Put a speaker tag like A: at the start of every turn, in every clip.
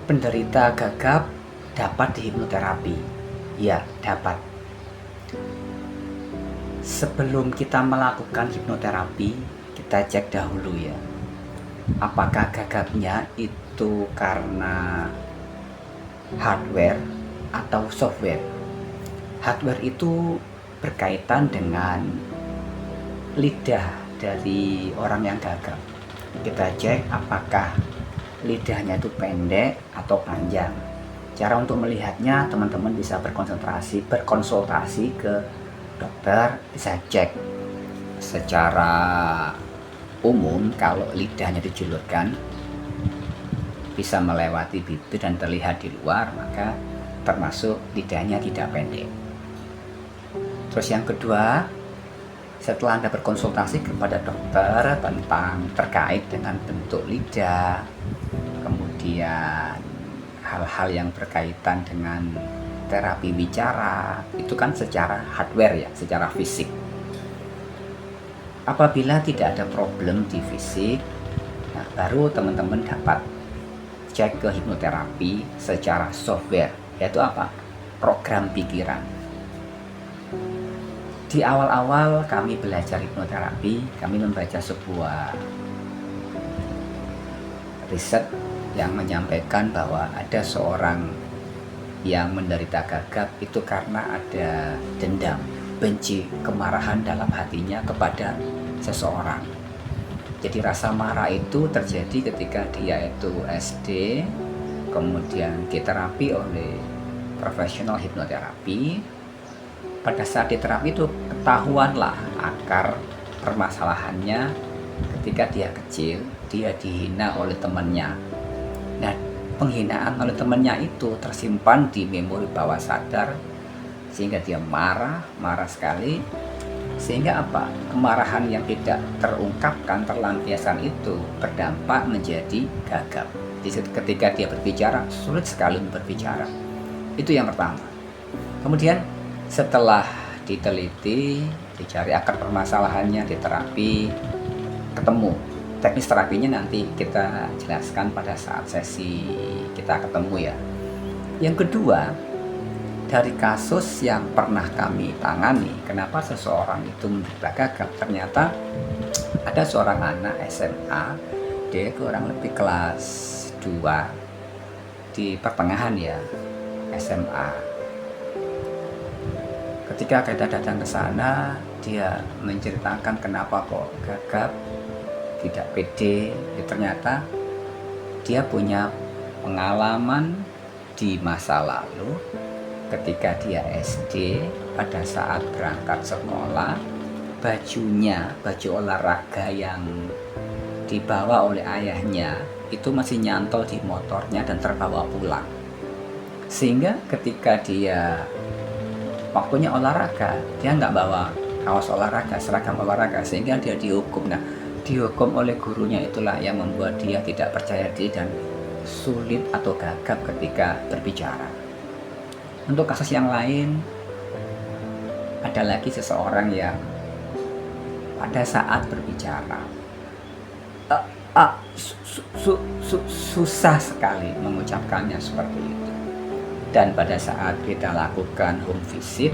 A: penderita gagap dapat dihipnoterapi? Ya, dapat. Sebelum kita melakukan hipnoterapi, kita cek dahulu ya, apakah gagapnya itu karena hardware atau software. Hardware itu berkaitan dengan lidah dari orang yang gagap. Kita cek apakah lidahnya itu pendek atau panjang. Cara untuk melihatnya, teman-teman bisa berkonsultasi ke dokter, bisa cek secara umum. Kalau lidahnya dijulurkan bisa melewati bibir dan terlihat di luar, maka termasuk lidahnya tidak pendek. Terus yang kedua, setelah Anda berkonsultasi kepada dokter tentang terkait dengan bentuk lidah, kemudian hal-hal yang berkaitan dengan terapi bicara, itu kan secara hardware ya, secara fisik. Apabila tidak ada problem di fisik, nah baru teman-teman dapat cek ke hipnoterapi secara software, yaitu apa? Program pikiran. Di awal-awal kami belajar hipnoterapi, kami membaca sebuah riset yang menyampaikan bahwa ada seorang yang menderita gagap itu karena ada dendam, benci, kemarahan dalam hatinya kepada seseorang. Jadi rasa marah itu terjadi ketika dia itu SD, kemudian diterapi oleh profesional hipnoterapi. Pada saat diterapi itu ketahuanlah akar permasalahannya. Ketika dia kecil, dia dihina oleh temannya. Nah, penghinaan oleh temannya itu tersimpan di memori bawah sadar, sehingga dia marah sekali. Sehingga apa? Kemarahan yang tidak terungkapkan, terlampiaskan itu berdampak menjadi gagap. Jadi ketika dia berbicara, sulit sekali berbicara. Itu yang pertama. Kemudian setelah diteliti, dicari akar permasalahannya, diterapi, ketemu. Teknis terapinya nanti kita jelaskan pada saat sesi kita ketemu ya. Yang kedua, dari kasus yang pernah kami tangani, kenapa seseorang itu menderita gagap, ternyata ada seorang anak SMA, dia kurang lebih kelas 2, di pertengahan ya, SMA. Ketika kita datang ke sana, dia menceritakan kenapa kok gagap, tidak pede. Ternyata dia punya pengalaman di masa lalu ketika dia SD, pada saat berangkat sekolah, baju olahraga yang dibawa oleh ayahnya itu masih nyantol di motornya dan terbawa pulang. Sehingga ketika dia waktunya olahraga, dia nggak bawa kaos olahraga, seragam olahraga, sehingga dia dihukum. Nah, dihukum oleh gurunya itulah yang membuat dia tidak percaya diri dan sulit atau gagap ketika berbicara. Untuk kasus yang lain, ada lagi seseorang yang pada saat berbicara susah sekali mengucapkannya seperti itu. Dan pada saat kita lakukan home visit,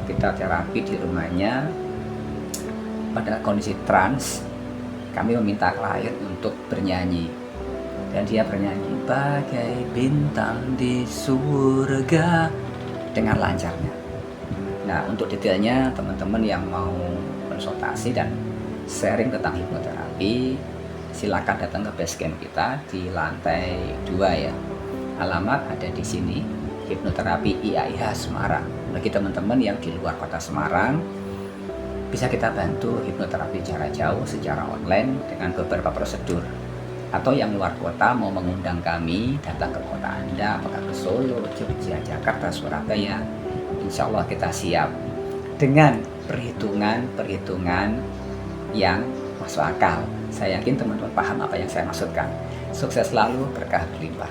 A: kita terapi di rumahnya, pada kondisi trans, kami meminta klien untuk bernyanyi. Dan dia bernyanyi bagai bintang di surga dengan lancarnya. Nah, untuk detailnya teman-teman yang mau konsultasi dan sharing tentang hipnoterapi, silakan datang ke basecamp kita di lantai 2 ya. Alamat ada di sini, Hipnoterapi IAIH Semarang. Bagi teman-teman yang di luar kota Semarang, bisa kita bantu hipnoterapi jarak jauh secara online dengan beberapa prosedur. Atau yang luar kota mau mengundang kami datang ke kota Anda, apakah ke Solo, Jogja, Jakarta, Surabaya, insya Allah kita siap dengan perhitungan yang masuk akal. Saya yakin teman-teman paham apa yang saya maksudkan. Sukses selalu, berkah berlimpah.